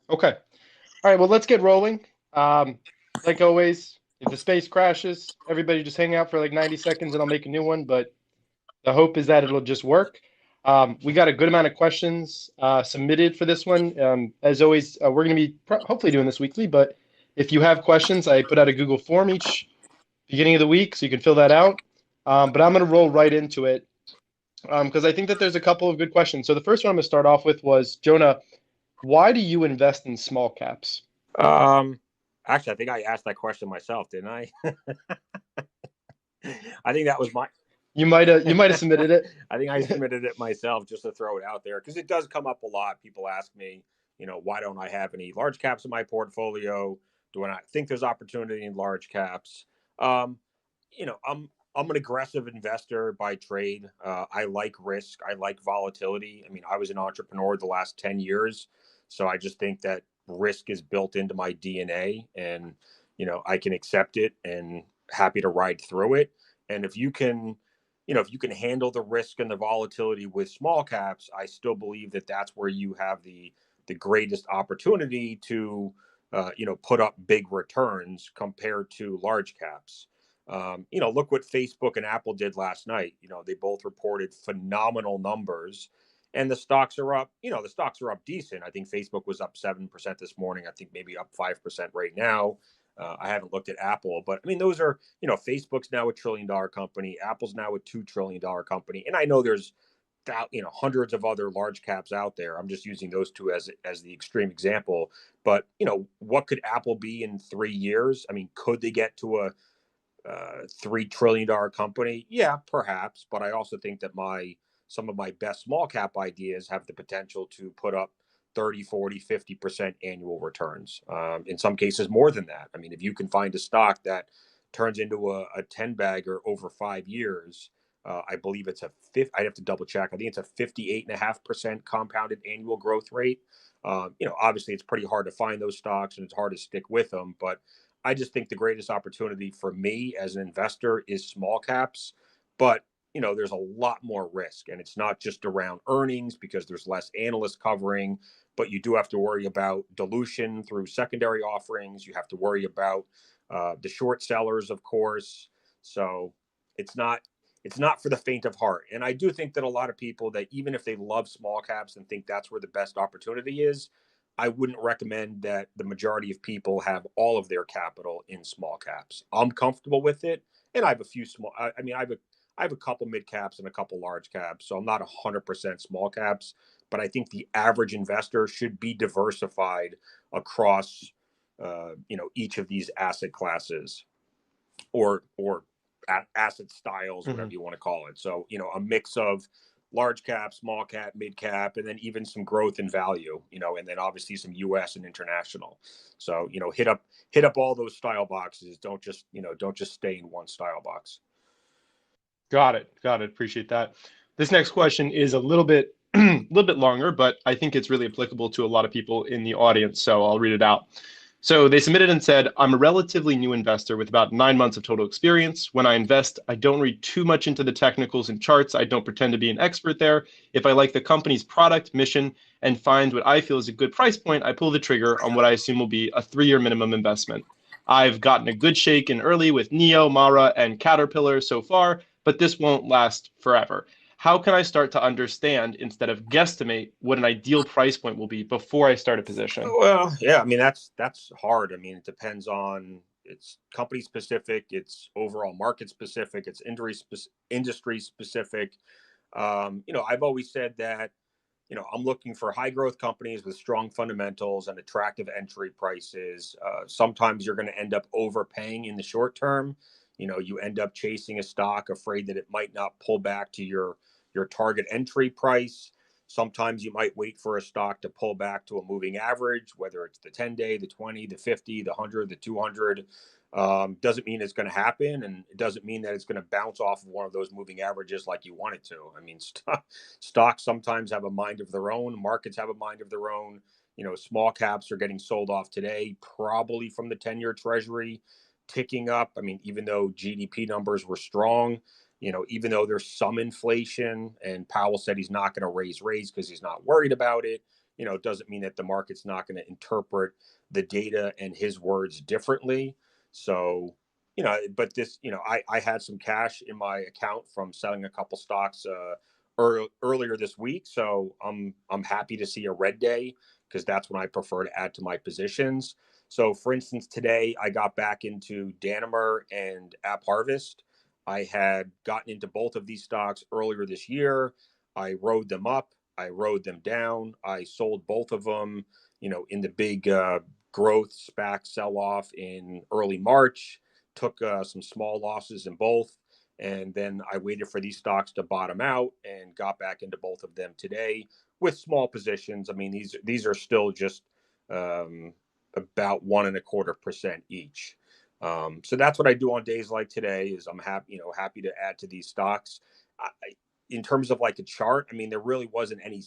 Okay. All right. Well, let's get rolling. Um, like always, if the space crashes, everybody just hang out for like 90 seconds and I'll make a new one. But the hope is that it'll just work. We got a good amount of questions submitted for this one. As always, we're going to be hopefully doing this weekly. But if you have questions, I put out a Google form each beginning of the week, so you can fill that out. But I'm going to roll right into it because I think that there's a couple of good questions. So the first one I'm going to start off with was Jonah, why do you invest in small caps? Um, Actually, I think I asked that question myself, didn't I? I think that was my. You might have submitted it. I think I submitted it myself just to throw it out there because it does come up a lot. People ask me, why don't I have any large caps in my portfolio? Do I not think there's opportunity in large caps? Um, I'm an aggressive investor by trade. I like risk. I like volatility. I mean, I was an entrepreneur the last 10 years, so I just think that risk is built into my DNA, and I can accept it and happy to ride through it. And if you can handle the risk and the volatility with small caps, I still believe that that's where you have the greatest opportunity to put up big returns compared to large caps. Look what Facebook and Apple did last night. They both reported phenomenal numbers, and the stocks are up. The stocks are up decent. I think Facebook was up 7% this morning. I think maybe up 5% right now. I haven't looked at Apple, but I mean, those are, Facebook's now $1 trillion company. Apple's now a $2 trillion company. And I know there's, hundreds of other large caps out there. I'm just using those two as the extreme example. But, what could Apple be in 3 years? I mean, could they get to a $3 trillion company? Yeah, perhaps. But I also think that some of my best small cap ideas have the potential to put up 30, 40, 50% annual returns. In some cases, more than that. I mean, if you can find a stock that turns into a 10 bagger over 5 years, I believe it's I'd have to double check. I think it's a 58.5% compounded annual growth rate. Obviously, it's pretty hard to find those stocks and it's hard to stick with them. But I just think the greatest opportunity for me as an investor is small caps. But there's a lot more risk, and it's not just around earnings because there's less analysts covering, but you do have to worry about dilution through secondary offerings. You have to worry about the short sellers, of course. So it's not it's not for the faint of heart. And I do think that a lot of people that even if they love small caps and think that's where the best opportunity is, I wouldn't recommend that the majority of people have all of their capital in small caps. I'm comfortable with it, and I have a few small. I mean, I have a couple mid caps and a couple large caps, so I'm not 100% small caps. But I think the average investor should be diversified across, each of these asset classes or asset styles, whatever Mhm. you want to call it. So, a mix of large cap, small cap, mid cap, and then even some growth in value, and then obviously some US and international. So, hit up all those style boxes. Don't just stay in one style box. Got it. Got it. Appreciate that. This next question is a little bit a little bit longer, but I think it's really applicable to a lot of people in the audience, so I'll read it out. So they submitted and said, I'm a relatively new investor with about 9 months of total experience. When I invest, I don't read too much into the technicals and charts. I don't pretend to be an expert there. If I like the company's product, mission, and find what I feel is a good price point, I pull the trigger on what I assume will be a 3 year minimum investment. I've gotten a good shake in early with Neo, Mara, and Caterpillar so far, but this won't last forever. How can I start to understand instead of guesstimate what an ideal price point will be before I start a position? Well, yeah, I mean that's hard. I mean, it depends on it's company specific, it's overall market specific, it's industry specific. I've always said that I'm looking for high growth companies with strong fundamentals and attractive entry prices. Sometimes you're going to end up overpaying in the short term. You end up chasing a stock, afraid that it might not pull back to your target entry price. Sometimes you might wait for a stock to pull back to a moving average, whether it's the 10-day, the 20, the 50, the 100, the 200. Doesn't mean it's going to happen, and it doesn't mean that it's going to bounce off of one of those moving averages like you want it to. I mean, stocks sometimes have a mind of their own. Markets have a mind of their own. Small caps are getting sold off today, probably from the 10-year treasury ticking up. I mean, even though GDP numbers were strong, even though there's some inflation and Powell said he's not going to raise rates because he's not worried about it, it doesn't mean that the market's not going to interpret the data and his words differently. So, but this, I had some cash in my account from selling a couple stocks earlier this week. So I'm happy to see a red day because that's when I prefer to add to my positions. So, for instance, today I got back into Danimer and App Harvest. I had gotten into both of these stocks earlier this year. I rode them up, I rode them down. I sold both of them, in the big growth SPAC sell off in early March, took some small losses in both. And then I waited for these stocks to bottom out and got back into both of them today with small positions. I mean, these are still just about 1.25% each. So that's what I do on days like today. Is I'm happy to add to these stocks. I, in terms of like a chart, I mean, there really wasn't any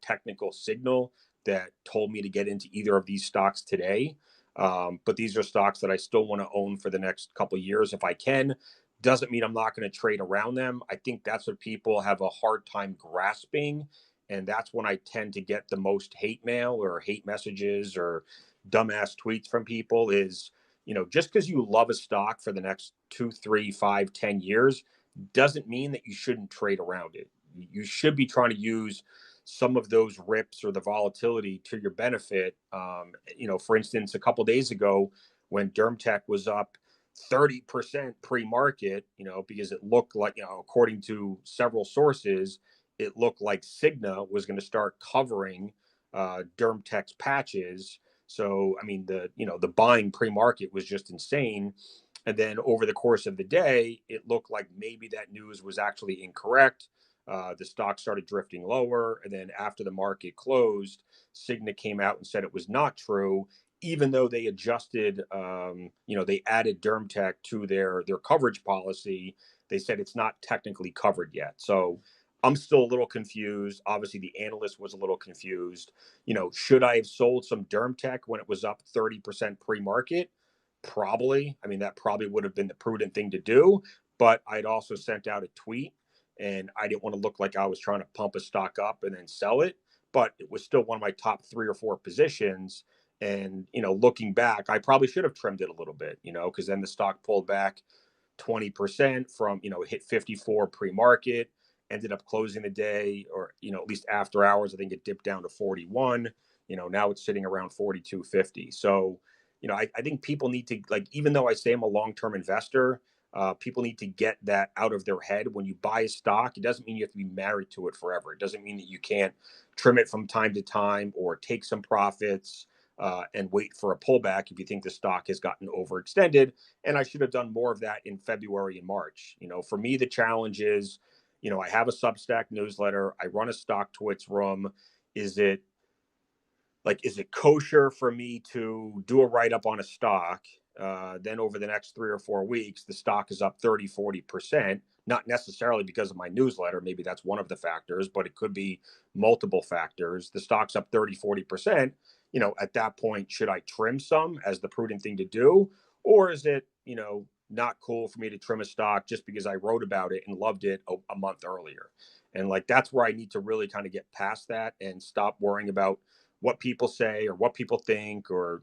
technical signal that told me to get into either of these stocks today. But these are stocks that I still want to own for the next couple of years if I can. Doesn't mean I'm not going to trade around them. I think that's what people have a hard time grasping. And that's when I tend to get the most hate mail or hate messages or dumbass tweets from people is, just because you love a stock for the next 2, 3, 5, 10 years doesn't mean that you shouldn't trade around it. You should be trying to use some of those rips or the volatility to your benefit. For instance, a couple of days ago when Dermtech was up 30% pre-market, because it looked like, according to several sources, it looked like Cigna was going to start covering Dermtech's patches. So, I mean, the buying pre-market was just insane. And then over the course of the day, it looked like maybe that news was actually incorrect. The stock started drifting lower. And then after the market closed, Cigna came out and said it was not true, even though they adjusted, they added Dermtech to their coverage policy. They said it's not technically covered yet. So I'm still a little confused. Obviously, the analyst was a little confused. Should I have sold some Dermtech when it was up 30% pre-market? Probably. I mean, that probably would have been the prudent thing to do. But I'd also sent out a tweet and I didn't want to look like I was trying to pump a stock up and then sell it. But it was still one of my top 3 or 4 positions. And, looking back, I probably should have trimmed it a little bit, because then the stock pulled back 20% from, hit 54 pre-market, ended up closing the day or, at least after hours, I think it dipped down to 41. Now it's sitting around 42.50. So, I think people need to, like, even though I say I'm a long-term investor, people need to get that out of their head. When you buy a stock, it doesn't mean you have to be married to it forever. It doesn't mean that you can't trim it from time to time or take some profits and wait for a pullback if you think the stock has gotten overextended. And I should have done more of that in February and March. For me, the challenge is, I have a Substack newsletter. I run a stock twits room. Is it kosher for me to do a write up on a stock? Then over the next 3 or 4 weeks, the stock is up 30, 40%, not necessarily because of my newsletter. Maybe that's one of the factors, but it could be multiple factors. The stock's up 30, 40%. At that point, should I trim some as the prudent thing to do? Or is it, not cool for me to trim a stock just because I wrote about it and loved it a month earlier? And like, that's where I need to really kind of get past that and stop worrying about what people say or what people think or,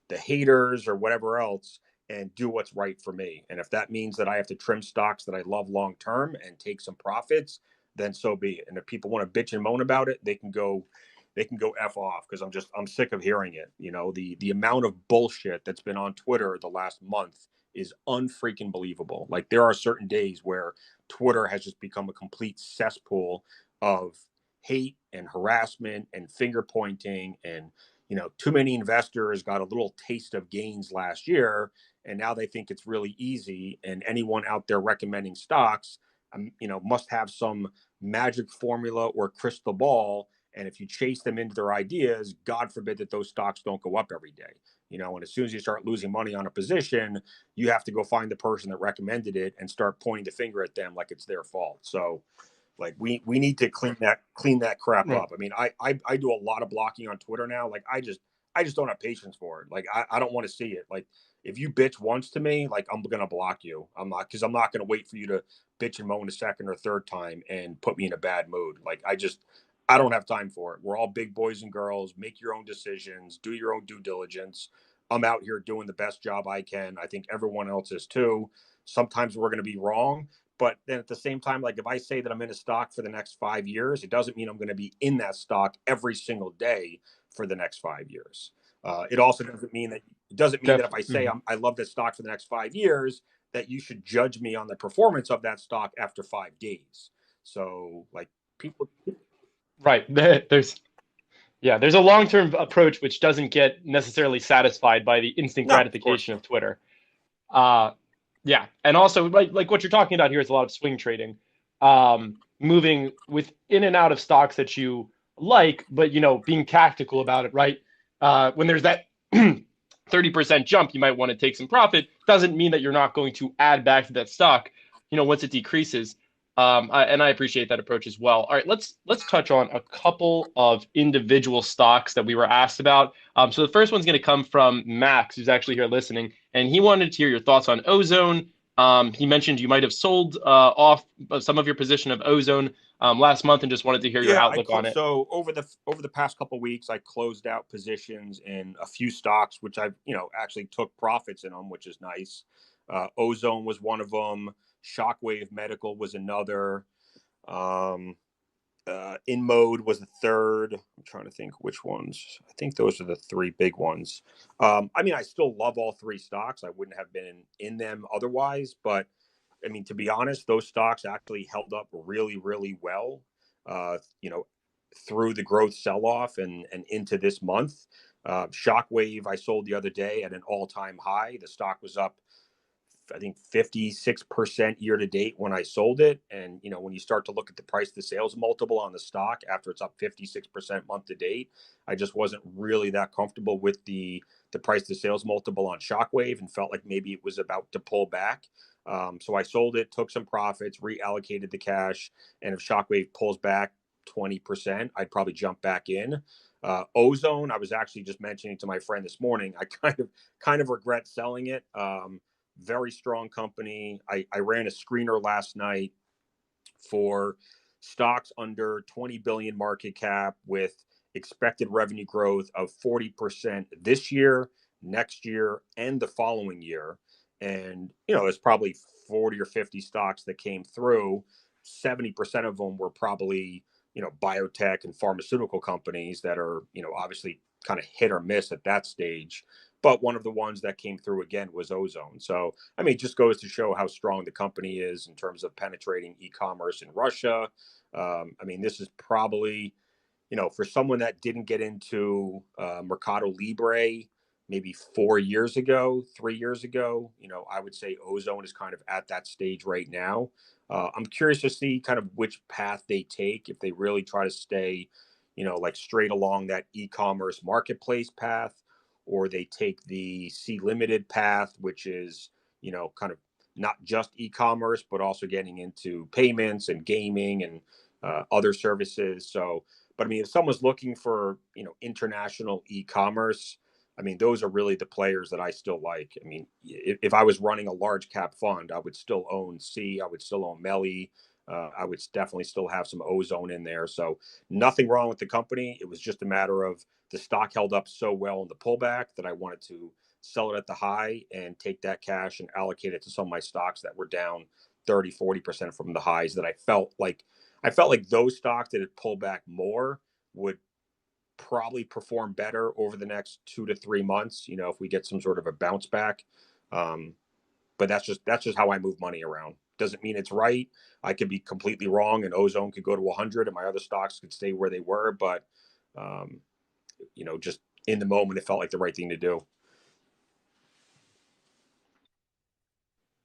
the haters or whatever else, and do what's right for me. And if that means that I have to trim stocks that I love long term and take some profits, then so be it. And if people want to bitch and moan about it, they can go F off, because I'm sick of hearing it. The amount of bullshit that's been on Twitter the last month is unfreaking believable. Like, there are certain days where Twitter has just become a complete cesspool of hate and harassment and finger pointing. And too many investors got a little taste of gains last year, and now they think it's really easy, and anyone out there recommending stocks must have some magic formula or crystal ball. And if you chase them into their ideas, God forbid that those stocks don't go up every day. And as soon as you start losing money on a position, you have to go find the person that recommended it and start pointing the finger at them like it's their fault. So, like, we need to clean that crap Right. up. I mean, I do a lot of blocking on Twitter now. Like, I just don't have patience for it. Like, I don't want to see it. Like, if you bitch once to me, like, I'm gonna block you. I'm not gonna wait for you to bitch and moan a second or third time and put me in a bad mood. Like, I don't have time for it. We're all big boys and girls. Make your own decisions. Do your own due diligence. I'm out here doing the best job I can. I think everyone else is too. Sometimes we're going to be wrong, but then at the same time, like if I say that I'm in a stock for the next 5 years, it doesn't mean I'm going to be in that stock every single day for the next 5 years. It also doesn't mean that if I say Mhm. I love this stock for the next 5 years, that you should judge me on the performance of that stock after 5 days. So like people, Right. There's Yeah, there's a long-term approach which doesn't get necessarily satisfied by the instant no, of course gratification of not. Twitter. Uh, yeah, and also like what you're talking about here is a lot of swing trading, moving with in and out of stocks that you like, but being tactical about it, right? When there's that 30% jump, you might want to take some profit. Doesn't mean that you're not going to add back to that stock, once it decreases. And I appreciate that approach as well. All right, let's touch on a couple of individual stocks that we were asked about. So the first one's going to come from Max, who's actually here listening, and he wanted to hear your thoughts on Ozone. He mentioned you might have sold off some of your position of Ozone last month, and just wanted to hear your Yeah, outlook on it. so over the past couple of weeks, I closed out positions in a few stocks, which I actually took profits in them, which is nice. Ozone was one of them. Shockwave Medical was another. Um, In Mode was the third. I'm trying to think which ones. I think those are the three big ones. I mean, I still love all three stocks. I wouldn't have been in them otherwise, but I mean, to be honest, those stocks actually held up really, really well. Uh, you know, through the growth sell-off and into this month. Shockwave, I sold the other day at an all-time high. The stock was up, I think, 56% year to date when I sold it. And, when you start to look at the price to sales multiple on the stock after it's up 56% month to date, I just wasn't really that comfortable with the price to sales multiple on Shockwave and felt like maybe it was about to pull back. So I sold it, took some profits, reallocated the cash. And if Shockwave pulls back 20%, I'd probably jump back in. Ozone, I was actually just mentioning to my friend this morning, I kind of regret selling it. Very strong company. I ran a screener last night for stocks under 20 billion market cap with expected revenue growth of 40% this year, next year, and the following year. And, there's probably 40 or 50 stocks that came through. 70% of them were probably, biotech and pharmaceutical companies that are, obviously kind of hit or miss at that stage. But one of the ones that came through again was Ozone. So, I mean, it just goes to show how strong the company is in terms of penetrating e-commerce in Russia. I mean, this is probably, for someone that didn't get into Mercado Libre maybe 4 years ago, 3 years ago, I would say Ozone is kind of at that stage right now. I'm curious to see kind of which path they take, if they really try to stay, like straight along that e-commerce marketplace path, or they take the C limited path, which is, kind of not just e-commerce, but also getting into payments and gaming and other services. So, but I mean, if someone's looking for, international e-commerce, I mean, those are really the players that I still like. I mean, if I was running a large cap fund, I would still own C, I would still own Melly. I would definitely still have some Ozone in there. So nothing wrong with the company. It was just a matter of the stock held up so well in the pullback that I wanted to sell it at the high and take that cash and allocate it to some of my stocks that were down 30-40% from the highs, that I felt like those stocks that had pulled back more would probably perform better over the next 2 to 3 months, if we get some sort of a bounce back. Um, but that's just how I move money around. Doesn't mean it's right. I could be completely wrong, and Ozone could go to 100, and my other stocks could stay where they were. But um, just in the moment, it felt like the right thing to do.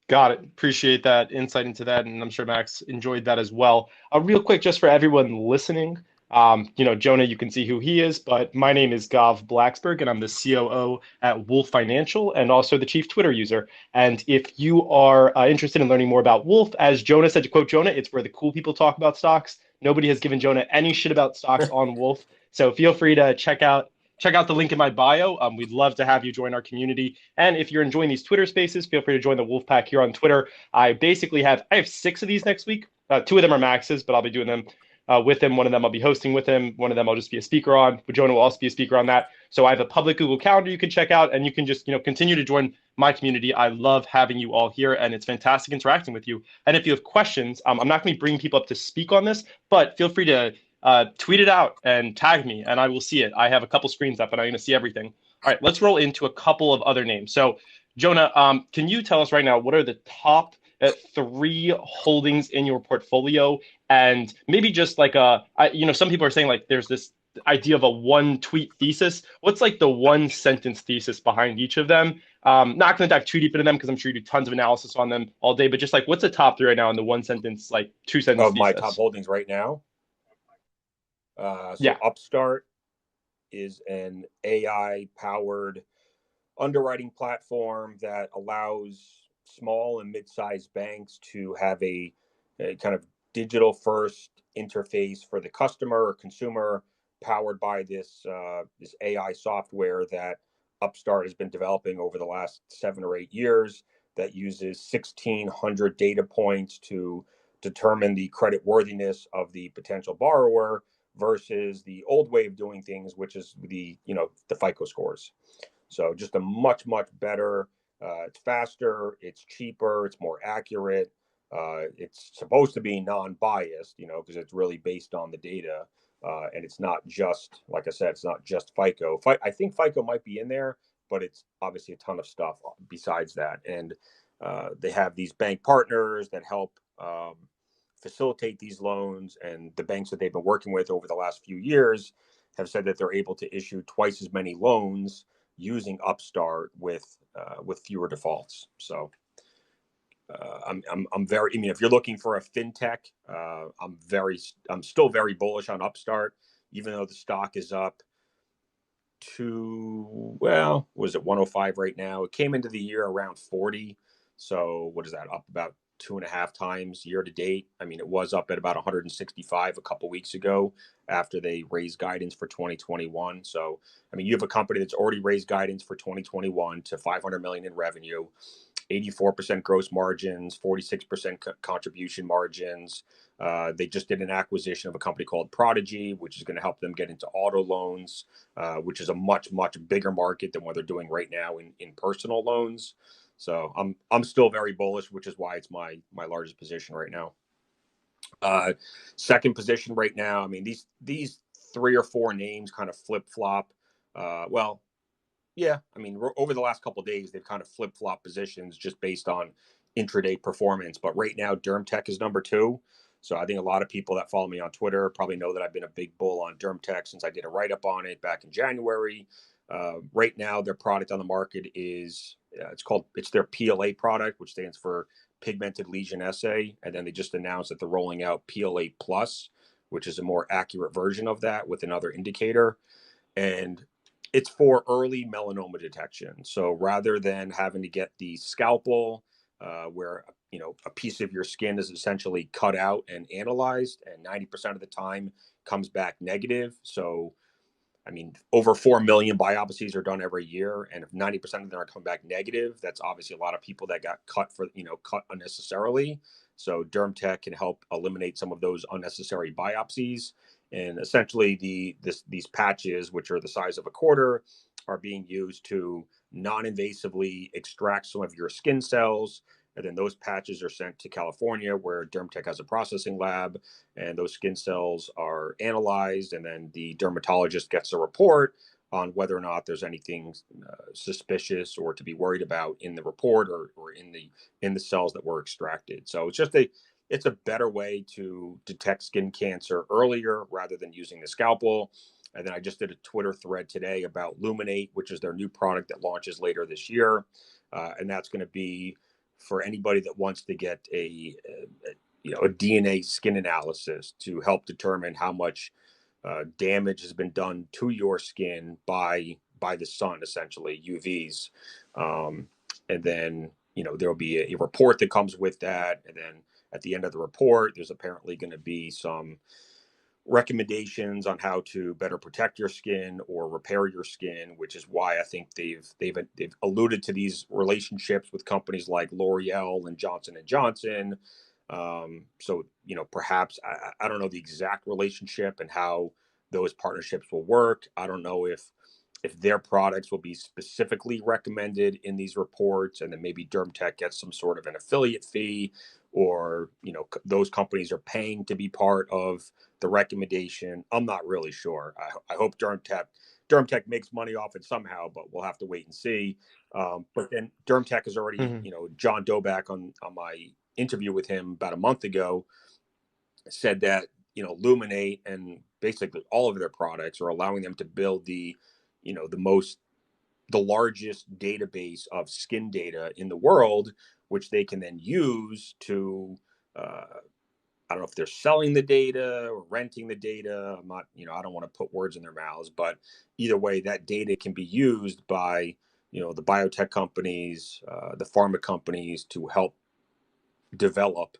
Got it. Appreciate that insight into that, and I'm sure Max enjoyed that as well. Real quick, just for everyone listening, Jonah, you can see who he is, but my name is Gav Blacksberg, and I'm the COO at Wolf Financial, and also the chief Twitter user. And if you are interested in learning more about Wolf, as Jonah said, to quote Jonah, it's where the cool people talk about stocks. Nobody has given Jonah any shit about stocks on Wolf, so feel free to check out the link in my bio. We'd love to have you join our community. And if you're enjoying these Twitter spaces, feel free to join the Wolfpack here on Twitter. I have 6 of these next week. 2 of them are Max's, but I'll be doing them with him. One of them I'll be hosting with him. One of them I'll just be a speaker on. But Jonah will also be a speaker on that. So I have a public Google Calendar you can check out, and you can just continue to join my community. I love having you all here, and it's fantastic interacting with you. And if you have questions, I'm not going to be bringing people up to speak on this, but feel free to tweet it out and tag me, and I will see it. I have a couple screens up, and I'm going to see everything. All right, let's roll into a couple of other names. So, Jonah, can you tell us right now what are the top three holdings in your portfolio, and maybe just like some people are saying like there's this idea of a one tweet thesis. What's like the one sentence thesis behind each of them? Not going to dive too deep into them because I'm sure you do tons of analysis on them all day, but just like what's the top three right now in the one sentence, like two sentence Of my top thesis? holdings right now, so Yeah. Upstart is an AI powered underwriting platform that allows small and mid-sized banks to have a kind of digital first interface for the customer or consumer, powered by this AI software that Upstart has been developing over the last 7 or 8 years, that uses 1,600 data points to determine the credit worthiness of the potential borrower versus the old way of doing things, which is the FICO scores. So just a much, much better. It's faster, it's cheaper, it's more accurate. It's supposed to be non-biased, because it's really based on the data, and it's not just, like I said, it's not just FICO. I think FICO might be in there, but it's obviously a ton of stuff besides that. And they have these bank partners that help facilitate these loans, and the banks that they've been working with over the last few years have said that they're able to issue twice as many loans using Upstart with fewer defaults. So I'm very. I mean, if you're looking for a fintech, I'm still very bullish on Upstart, even though the stock is up to, well, was it 105 right now? It came into the year around 40. So what is that, up about 2.5 times year to date? I mean, it was up at about 165 a couple weeks ago after they raised guidance for 2021. So I mean, you have a company that's already raised guidance for 2021 to 500 million in revenue, 84% gross margins, 46% contribution margins. They just did an acquisition of a company called Prodigy, which is going to help them get into auto loans, which is a much, much bigger market than what they're doing right now in personal loans. So I'm still very bullish, which is why it's my largest position right now. Second position right now. I mean, these three or four names kind of flip flop. Well, yeah, I mean, over the last couple of days, they've kind of flip flop positions just based on intraday performance. But right now, DermTech is number two. So I think a lot of people that follow me on Twitter probably know that I've been a big bull on DermTech since I did a write up on it back in January. Right now, their product on the market is it's their PLA product, which stands for pigmented lesion essay. And then they just announced that they're rolling out PLA Plus, which is a more accurate version of that with another indicator. And it's for early melanoma detection. So rather than having to get the scalpel, where a piece of your skin is essentially cut out and analyzed, and 90% of the time comes back negative. So I mean, over 4 million biopsies are done every year. And if 90% of them are coming back negative, that's obviously a lot of people that got cut unnecessarily. So DermTech can help eliminate some of those unnecessary biopsies. And essentially these patches, which are the size of a quarter, are being used to non-invasively extract some of your skin cells. And then those patches are sent to California, where DermTech has a processing lab, and those skin cells are analyzed, and then the dermatologist gets a report on whether or not there's anything suspicious or to be worried about in the report, or in the cells that were extracted. So it's a better way to detect skin cancer earlier rather than using the scalpel. And then I just did a Twitter thread today about Luminate, which is their new product that launches later this year, and that's going to be for anybody that wants to get a DNA skin analysis to help determine how much damage has been done to your skin by the sun, essentially UVs. And then there'll be a report that comes with that, and then at the end of the report, there's apparently going to be some recommendations on how to better protect your skin or repair your skin, which is why I think they've alluded to these relationships with companies like L'Oreal and Johnson and Johnson, So, perhaps I don't know the exact relationship and how those partnerships will work. I don't know if their products will be specifically recommended in these reports, and then maybe DermTech gets some sort of an affiliate fee, or those companies are paying to be part of the recommendation. I'm not really sure. I hope DermTech makes money off it somehow, but we'll have to wait and see. But then DermTech is already, Hmm. John Doback on my interview with him about a month ago said that Luminate and basically all of their products are allowing them to build you know the most the largest database of skin data in the world, which they can then use to uh, I don't know if they're selling the data or renting the data. I'm not, I don't want to put words in their mouths, but either way, that data can be used by the biotech companies, the pharma companies to help develop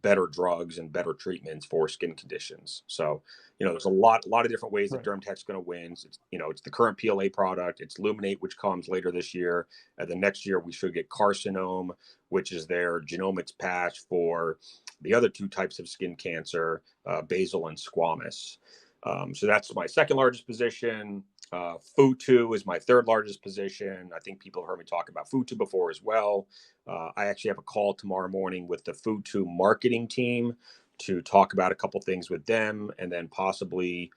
better drugs and better treatments for skin conditions. So, there's a lot of different ways that Right. DermTech's going to win. It's the current PLA product. It's Luminate, which comes later this year, and then next year we should get Carcinome, which is their genomics patch for the other two types of skin cancer, basal and squamous. So that's my second largest position. Futu is my third largest position. I think people have heard me talk about Futu before as well. I actually have a call tomorrow morning with the Futu marketing team to talk about a couple things with them, and then possibly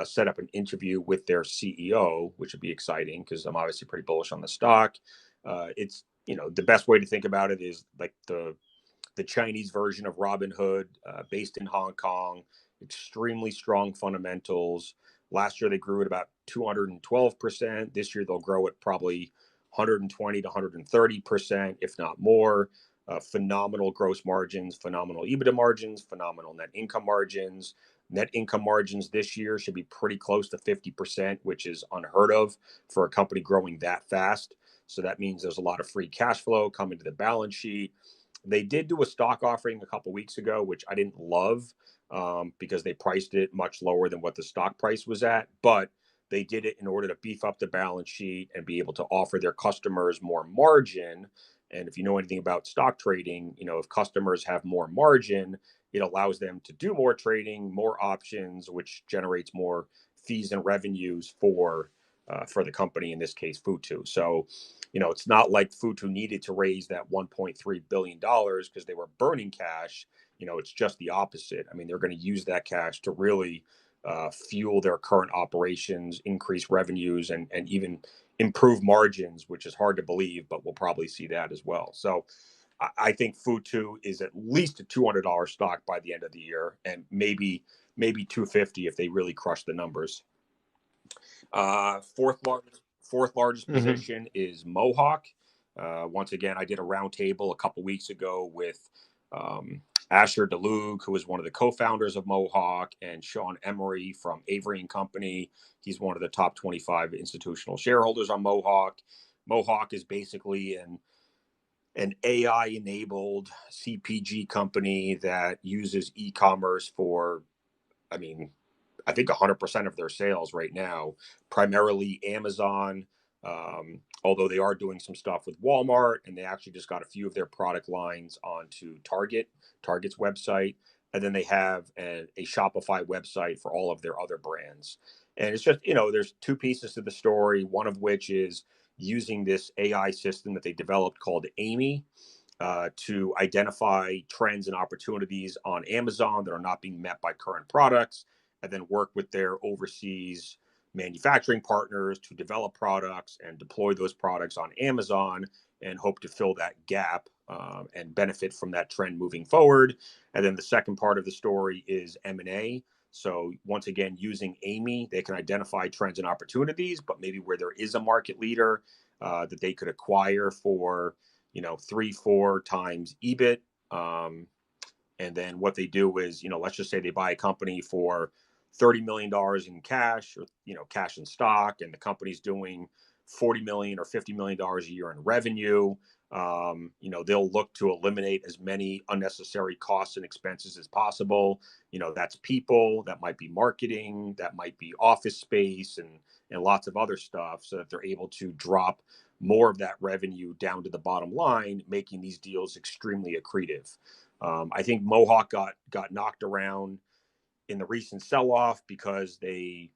set up an interview with their CEO, which would be exciting because I'm obviously pretty bullish on the stock. It's the best way to think about it is like the Chinese version of Robinhood, based in Hong Kong, extremely strong fundamentals. Last year they grew at about 212%. This year they'll grow at probably 120 to 130%, if not more. Phenomenal gross margins, phenomenal EBITDA margins, phenomenal net income margins. Net income margins this year should be pretty close to 50%, which is unheard of for a company growing that fast. So that means there's a lot of free cash flow coming to the balance sheet. They did do a stock offering a couple weeks ago, which I didn't love, because they priced it much lower than what the stock price was at. But they did it in order to beef up the balance sheet and be able to offer their customers more margin. And if you know anything about stock trading, if customers have more margin, it allows them to do more trading, more options, which generates more fees and revenues for the company, in this case, Futu. So, it's not like Futu needed to raise that $1.3 billion because they were burning cash. It's just the opposite. I mean, they're going to use that cash to really fuel their current operations, increase revenues, and even improve margins, which is hard to believe, but we'll probably see that as well. So I think Futu is at least a $200 stock by the end of the year, and maybe 250 if they really crush the numbers. Fourth largest Hmm. position is Mohawk. Once again, I did a roundtable a couple weeks ago with Asher DeLuge, who is one of the co-founders of Mohawk, and Sean Emery from Avery and Company. He's one of the top 25 institutional shareholders on Mohawk. Mohawk is basically an AI enabled CPG company that uses e-commerce for, I mean, I think 100% of their sales right now, primarily Amazon. Although they are doing some stuff with Walmart, and they actually just got a few of their product lines onto Target's website, and then they have a Shopify website for all of their other brands. And it's just, there's two pieces to the story. One of which is using this AI system that they developed called Amy, to identify trends and opportunities on Amazon that are not being met by current products, and then work with their overseas manufacturing partners to develop products and deploy those products on Amazon, and hope to fill that gap, and benefit from that trend moving forward. And then the second part of the story is M&A. So once again, using Amy, they can identify trends and opportunities, but maybe where there is a market leader, that they could acquire for 3-4 times EBIT. And then what they do is, let's just say they buy a company for $30 million in cash, or cash in stock, and the company's doing $40 million or $50 million a year in revenue. They'll look to eliminate as many unnecessary costs and expenses as possible. That's people, that might be marketing, that might be office space, and lots of other stuff, so that they're able to drop more of that revenue down to the bottom line, making these deals extremely accretive. I think Mohawk got knocked around in the recent sell-off because they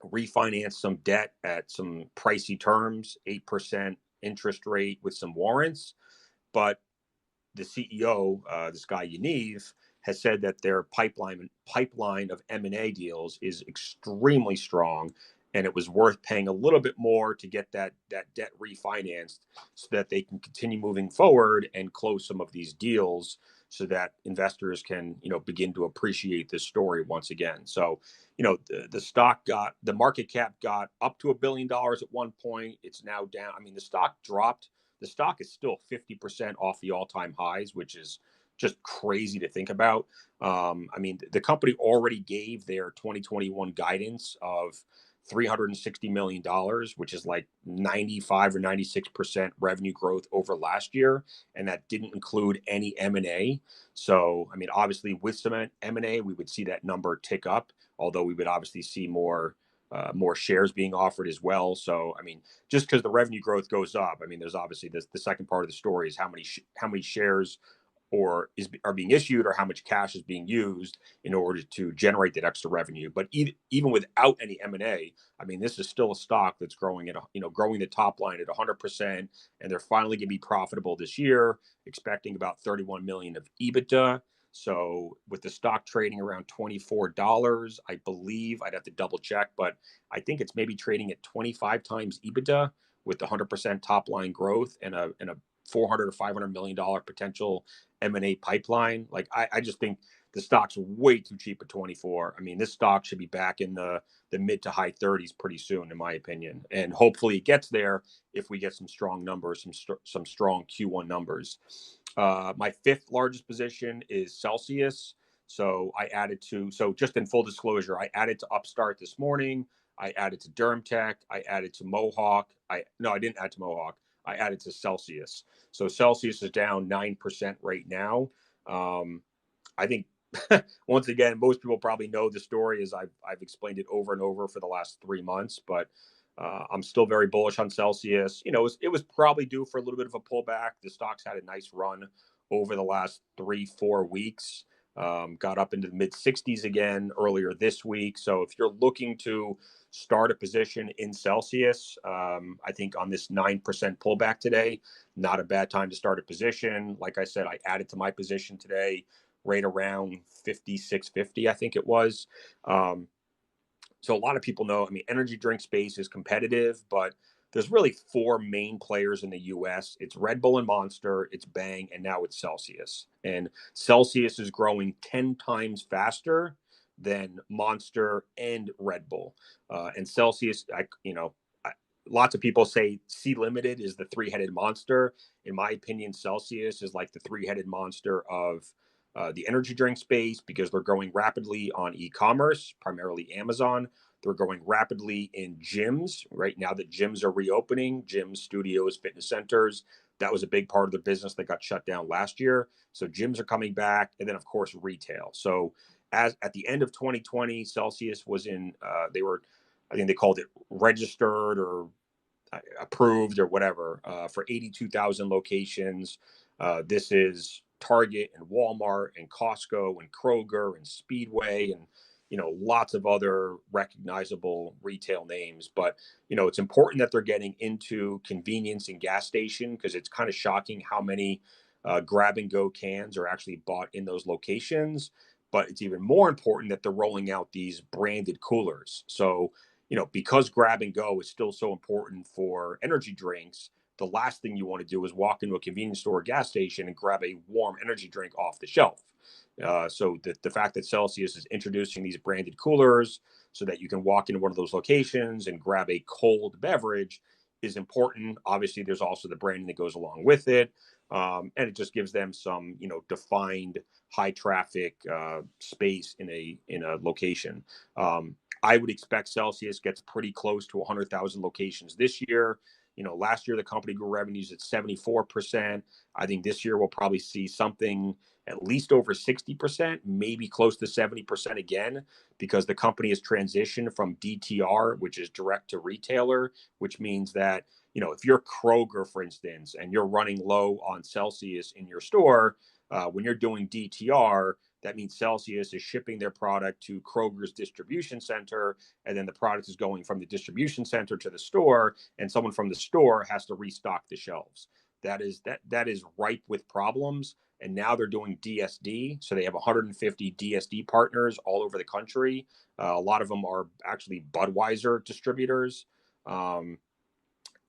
refinanced some debt at some pricey terms, 8% interest rate with some warrants. But the CEO, this guy Yaniv, has said that their pipeline of M&A deals is extremely strong, and it was worth paying a little bit more to get that debt refinanced so that they can continue moving forward and close some of these deals so that investors can begin to appreciate this story once again. So the market cap got up to $1 billion at one point. It's now down. I mean, the stock dropped. The stock is still 50% off the all-time highs, which is just crazy to think about. I mean, the company already gave their 2021 guidance of $360 million, which is like 95 or 96% revenue growth over last year. And that didn't include any M&A. So, I mean, obviously with some M&A, we would see that number tick up, although we would obviously see more shares being offered as well. So, I mean, just because the revenue growth goes up, I mean, there's obviously the second part of the story is how many shares are being issued, or how much cash is being used in order to generate that extra revenue. But even without any M&A, I mean, this is still a stock that's growing growing the top line at 100%, and they're finally going to be profitable this year, expecting about 31 million of EBITDA. So with the stock trading around $24, I believe, I'd have to double check, but I think it's maybe trading at 25 times EBITDA with the 100% top line growth and a 400 or $500 million potential M&A pipeline. Like, I just think the stock's way too cheap at 24. I mean, this stock should be back in the mid to high 30s pretty soon, in my opinion. And hopefully it gets there if we get some strong numbers, some strong Q1 numbers. My fifth largest position is Celsius. So just in full disclosure, I added to Upstart this morning. I added to Dermtech. I added to Mohawk. I didn't add to Mohawk. I added to Celsius. So Celsius is down 9% right now. I think once again, most people probably know the story, as I've explained it over and over for the last 3 months, but I'm still very bullish on Celsius. It was probably due for a little bit of a pullback. The stock's had a nice run over the last 3-4 weeks. Got up into the mid 60s again earlier this week. So if you're looking to start a position in Celsius, I think on this 9% pullback today, not a bad time to start a position. Like I said, I added to my position today right around 56.50, I think it was. So a lot of people know, I mean, energy drink space is competitive, but there's really 4 main players in the US. It's Red Bull and Monster, it's Bang, and now it's Celsius. And Celsius is growing 10 times faster than Monster and Red Bull. And Celsius, lots of people say C Limited is the 3-headed monster. In my opinion, Celsius is like the 3-headed monster of the energy drink space, because they're growing rapidly on e-commerce, primarily Amazon. They're growing rapidly in gyms right now that gyms are reopening, gyms, studios, fitness centers. That was a big part of the business that got shut down last year. So gyms are coming back. And then, of course, retail. So as at the end of 2020, Celsius was in, I think they called it registered or approved or whatever, for 82,000 locations. This is Target and Walmart and Costco and Kroger and Speedway and lots of other recognizable retail names. But it's important that they're getting into convenience and gas station, because it's kind of shocking how many grab and go cans are actually bought in those locations. But it's even more important that they're rolling out these branded coolers. So because grab and go is still so important for energy drinks, the last thing you want to do is walk into a convenience store or gas station and grab a warm energy drink off the shelf. So the fact that Celsius is introducing these branded coolers so that you can walk into one of those locations and grab a cold beverage is important. Obviously, there's also the branding that goes along with it. And it just gives them some, defined high traffic space in a location. I would expect Celsius gets pretty close to 100,000 locations this year. Last year the company grew revenues at 74%. I think this year we'll probably see something at least over 60%, maybe close to 70% again, because the company has transitioned from DTR, which is direct to retailer, which means that, if you're Kroger, for instance, and you're running low on Celsius in your store, When you're doing DTR, that means Celsius is shipping their product to Kroger's distribution center, and then the product is going from the distribution center to the store, and someone from the store has to restock the shelves. That is ripe with problems. And now they're doing DSD, so they have 150 DSD partners all over the country. A lot of them are actually Budweiser distributors. Um,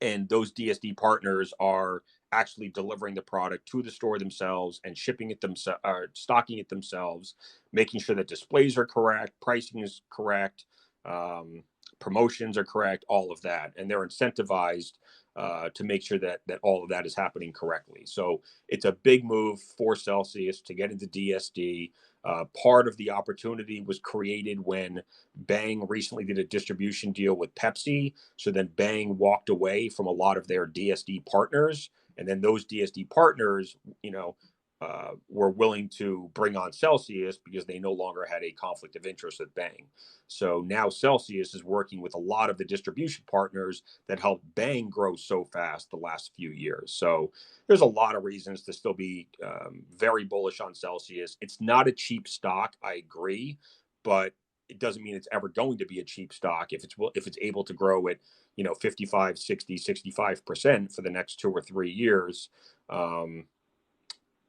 and those DSD partners are actually delivering the product to the store themselves and shipping it themselves, stocking it themselves, making sure that displays are correct, pricing is correct, um, promotions are correct, all of that, and they're incentivized to make sure that all of that is happening correctly. So it's a big move for Celsius to get into DSD. Part of the opportunity was created when Bang recently did a distribution deal with Pepsi. So then Bang walked away from a lot of their DSD partners. And then those DSD partners, were willing to bring on Celsius because they no longer had a conflict of interest with Bang. So now Celsius is working with a lot of the distribution partners that helped Bang grow so fast the last few years. So there's a lot of reasons to still be very bullish on Celsius. It's not a cheap stock, I agree, but it doesn't mean it's ever going to be a cheap stock if it's able to grow at 55, 60, 65% for the next 2 or 3 years.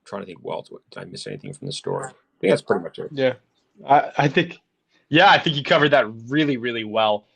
Trying to think, well, did I miss anything from the story? I think that's pretty much it. Yeah, I think, yeah, I think you covered that really, really well.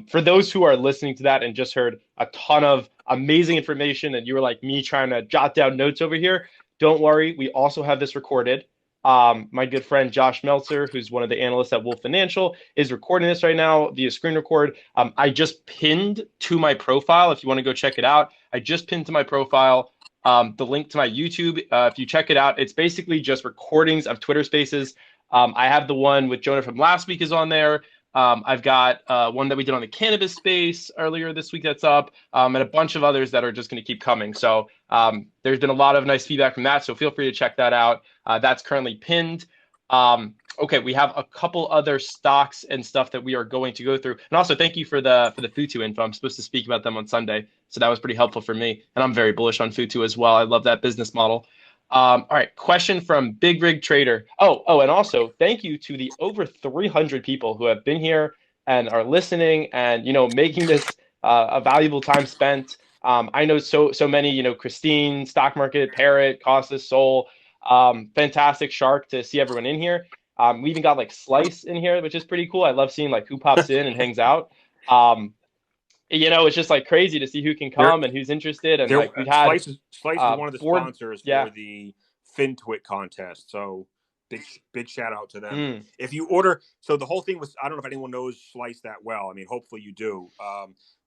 For those who are listening to that and just heard a ton of amazing information, and you were like me trying to jot down notes over here, don't worry. We also have this recorded. My good friend Josh Meltzer, who's one of the analysts at Wolf Financial, is recording this right now via screen record. I just pinned to my profile. If you want to go check it out, I just pinned to my profile the link to my YouTube. If you check it out, it's basically just recordings of Twitter Spaces. I have the one with Jonah from last week is on there. I've got one that we did on the cannabis space earlier this week that's up, and a bunch of others that are just going to keep coming. So there's been a lot of nice feedback from that. So feel free to check that out. That's currently pinned. Okay, we have a couple other stocks and stuff that we are going to go through. And also, thank you for the Futu info. I'm supposed to speak about them on Sunday, so that was pretty helpful for me. And I'm very bullish on Futu as well. I love that business model. All right, question from Big Rig Trader. And also thank you to the over 300 people who have been here and are listening and making this a valuable time spent. I know so many. Christine, Stock Market, Parrot, Costas, Soul. Fantastic Shark to see everyone in here. We even got like Slice in here, which is pretty cool. I love seeing like who pops in and hangs out. Um, it's just like crazy to see who can There, come and who's interested. And there. like we've had Slice is one of the board, sponsors yeah. for the FinTwit contest. So big shout out to them. Mm, If you order, so the whole thing was, I don't know if anyone knows Slice that well. I mean, hopefully you do.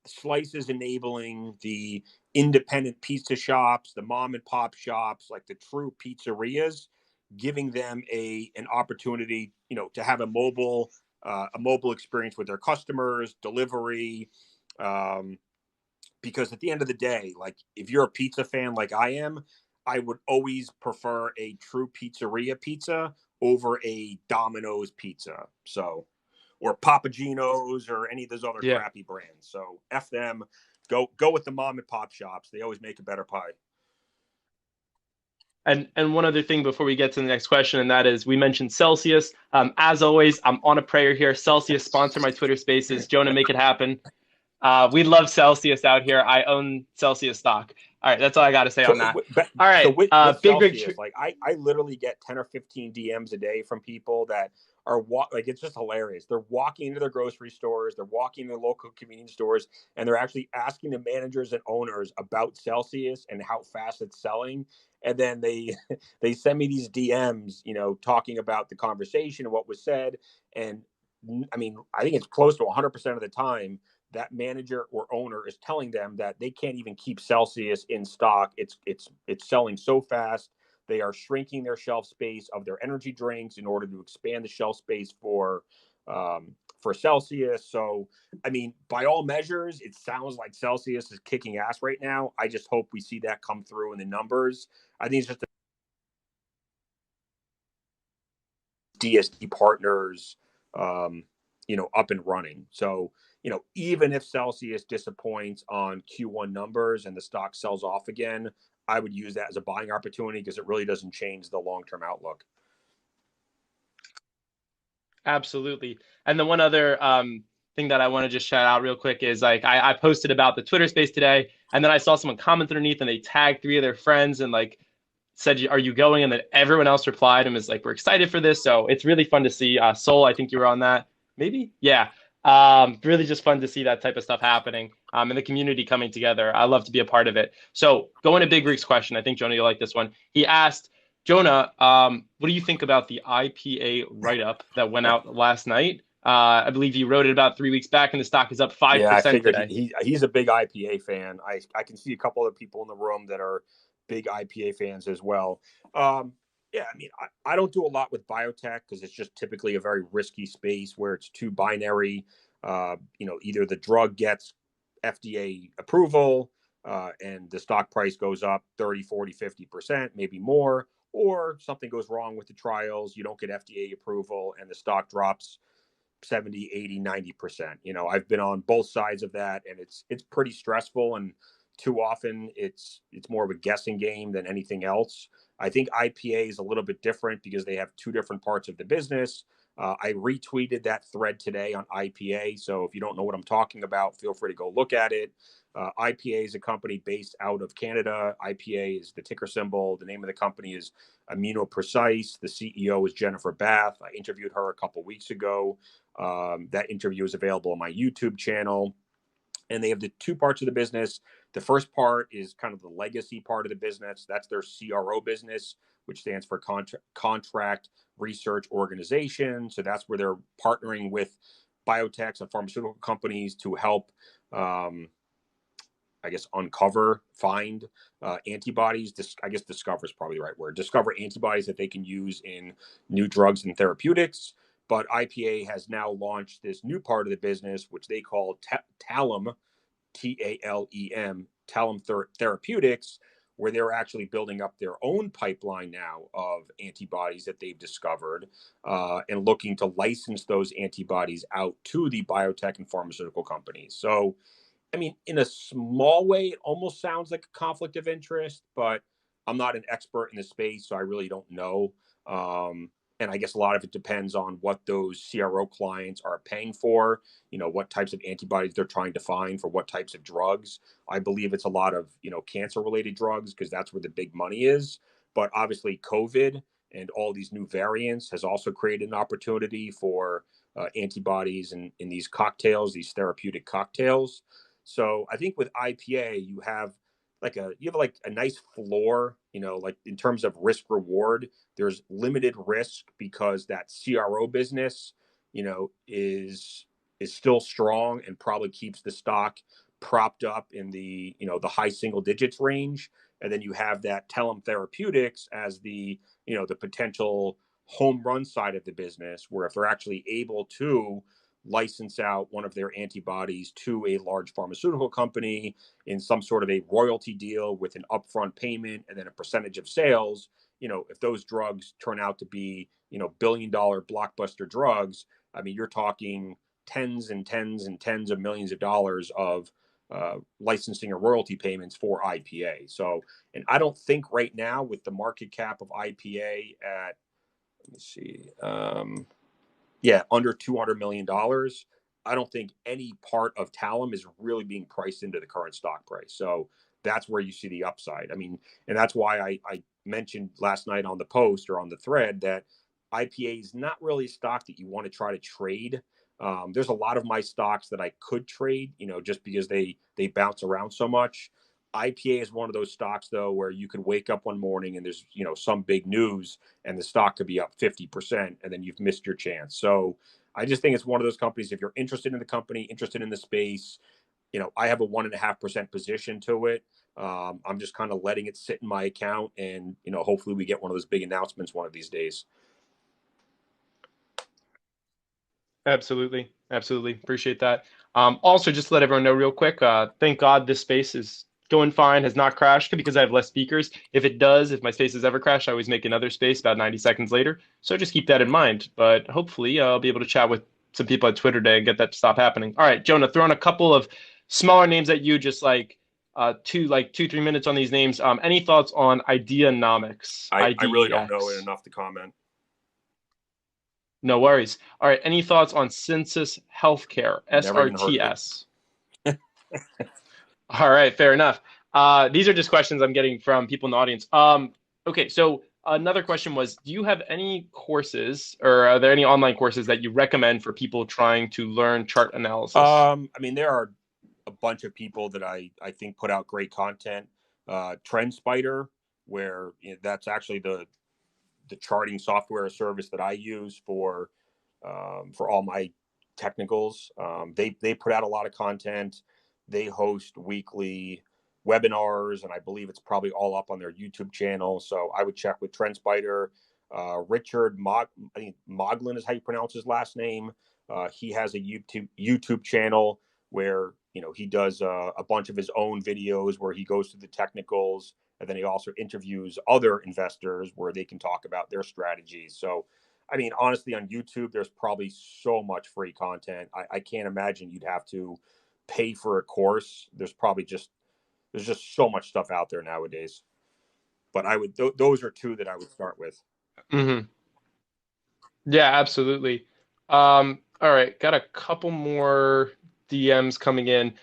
Slice is enabling the independent pizza shops, the mom and pop shops, like the true pizzerias, giving them an opportunity, to have a mobile experience with their customers, delivery. Um, because at the end of the day, like if you're a pizza fan like I am, I would always prefer a true pizzeria pizza over a Domino's pizza. So, or Papagino's or any of those other yeah. crappy brands. So F them. Go with the mom and pop shops. They always make a better pie. And one other thing before we get to the next question, and that is we mentioned Celsius. As always, I'm on a prayer here. Celsius sponsor my Twitter Spaces. Jonah, make it happen. We love Celsius out here. I own Celsius stock. All right, that's all I got to say on So, that. All so right, with Big Rig. Celsius, like I literally get 10 or 15 DMs a day from people that are like it's just hilarious. They're walking into their grocery stores, they're walking to local convenience stores, and they're actually asking the managers and owners about Celsius and how fast it's selling. And then they they send me these DMs, talking about the conversation and what was said. And I mean, I think it's close to 100% of the time that manager or owner is telling them that they can't even keep Celsius in stock. It's selling so fast. They are shrinking their shelf space of their energy drinks in order to expand the shelf space for Celsius. So, I mean, by all measures, it sounds like Celsius is kicking ass right now. I just hope we see that come through in the numbers. I think it's just DSD partners, up and running. So, even if Celsius disappoints on Q1 numbers and the stock sells off again, I would use that as a buying opportunity because it really doesn't change the long-term outlook. Absolutely. And the one other thing that I want to just shout out real quick is like I posted about the Twitter space today, and then I saw someone comment underneath, and they tagged three of their friends and like said, "Are you going?" And then everyone else replied and was like, "We're excited for this." So it's really fun to see. Soul, I think you were on that, maybe, yeah. Really just fun to see that type of stuff happening, and the community coming together. I love to be a part of it. So going to Big Rick's question, I think Jonah, you'll like this one. He asked, Jonah, what do you think about the IPA write-up that went out last night? I believe you wrote it about 3 weeks back, and the stock is up Yeah, I 5% figured today. he's a big IPA fan. I can see a couple of people in the room that are big IPA fans as well. Um, yeah, I mean, I don't do a lot with biotech because it's just typically a very risky space where it's too binary. Either the drug gets FDA approval and the stock price goes up 30, 40, 50%, maybe more, or something goes wrong with the trials, you don't get FDA approval and the stock drops 70, 80, 90%. I've been on both sides of that and it's pretty stressful, and too often it's more of a guessing game than anything else. I think IPA is a little bit different because they have two different parts of the business. I retweeted that thread today on IPA. So if you don't know what I'm talking about, feel free to go look at it. IPA is a company based out of Canada. IPA is the ticker symbol. The name of the company is Immunoprecise. The CEO is Jennifer Bath. I interviewed her a couple weeks ago. That interview is available on my YouTube channel. And they have the two parts of the business. The first part is kind of the legacy part of the business. That's their CRO business, which stands for Contract Research Organization. So that's where they're partnering with biotechs and pharmaceutical companies to help, I guess, find antibodies. I guess discover is probably the right word. Discover antibodies that they can use in new drugs and therapeutics. But IPA has now launched this new part of the business, which they call Talem, Talem Therapeutics, where they're actually building up their own pipeline now of antibodies that they've discovered and looking to license those antibodies out to the biotech and pharmaceutical companies. So, I mean, in a small way, it almost sounds like a conflict of interest, but I'm not an expert in the space, so I really don't know. And I guess a lot of it depends on what those CRO clients are paying for, what types of antibodies they're trying to find for what types of drugs. I believe it's a lot of, cancer related drugs because that's where the big money is. But obviously, COVID and all these new variants has also created an opportunity for antibodies in these cocktails, these therapeutic cocktails. So I think with IPA, you have like a nice floor, like in terms of risk reward. There's limited risk because that CRO business, is still strong and probably keeps the stock propped up in the high single digits range. And then you have that Telem Therapeutics as the potential home run side of the business, where if they're actually able to license out one of their antibodies to a large pharmaceutical company in some sort of a royalty deal with an upfront payment and then a percentage of sales, if those drugs turn out to be, billion-dollar blockbuster drugs, I mean, you're talking tens and tens and tens of millions of dollars of licensing or royalty payments for IPA. So, and I don't think right now with the market cap of IPA at, let me see, under $200 million. I don't think any part of Talem is really being priced into the current stock price. So that's where you see the upside. I mean, and that's why I mentioned last night on the post or on the thread that IPA is not really a stock that you want to try to trade. There's a lot of my stocks that I could trade, just because they bounce around so much. IPA is one of those stocks though where you could wake up one morning and there's some big news and the stock could be up 50% and then you've missed your chance. So I just think it's one of those companies. If you're interested in the company, interested in the space, I have a 1.5% position to it. I'm just kind of letting it sit in my account, and hopefully we get one of those big announcements one of these days. Absolutely. Absolutely. Appreciate that. Also, just to let everyone know real quick, thank God this space is going fine, has not crashed because I have less speakers. If it does, if my space has ever crashed, I always make another space about 90 seconds later. So just keep that in mind. But hopefully, I'll be able to chat with some people at Twitter today and get that to stop happening. All right, Jonah, throw on a couple of smaller names at you, just like two, 3 minutes on these names. Any thoughts on Ideanomics? I really don't know it IDEX. enough to comment. No worries. All right. Any thoughts on Census Healthcare? Never even heard of it. SRTS. All right, fair enough. These are just questions I'm getting from people in the audience. Okay, so another question was, do you have any courses or are there any online courses that you recommend for people trying to learn chart analysis? I mean, there are a bunch of people that I think put out great content. Trend Spider, where that's actually the charting software service that I use for all my technicals. They put out a lot of content. They host weekly webinars, and I believe it's probably all up on their YouTube channel. So I would check with TrendSpider. Richard I think Moglin is how you pronounce his last name. He has a YouTube channel where he does a bunch of his own videos where he goes through the technicals, and then he also interviews other investors where they can talk about their strategies. So I mean, honestly, on YouTube, there's probably so much free content. I can't imagine you'd have to pay for a course. There's just so much stuff out there nowadays. But I would those are two that I would start with. Hmm. Yeah, absolutely. All right, got a couple more DMs coming in.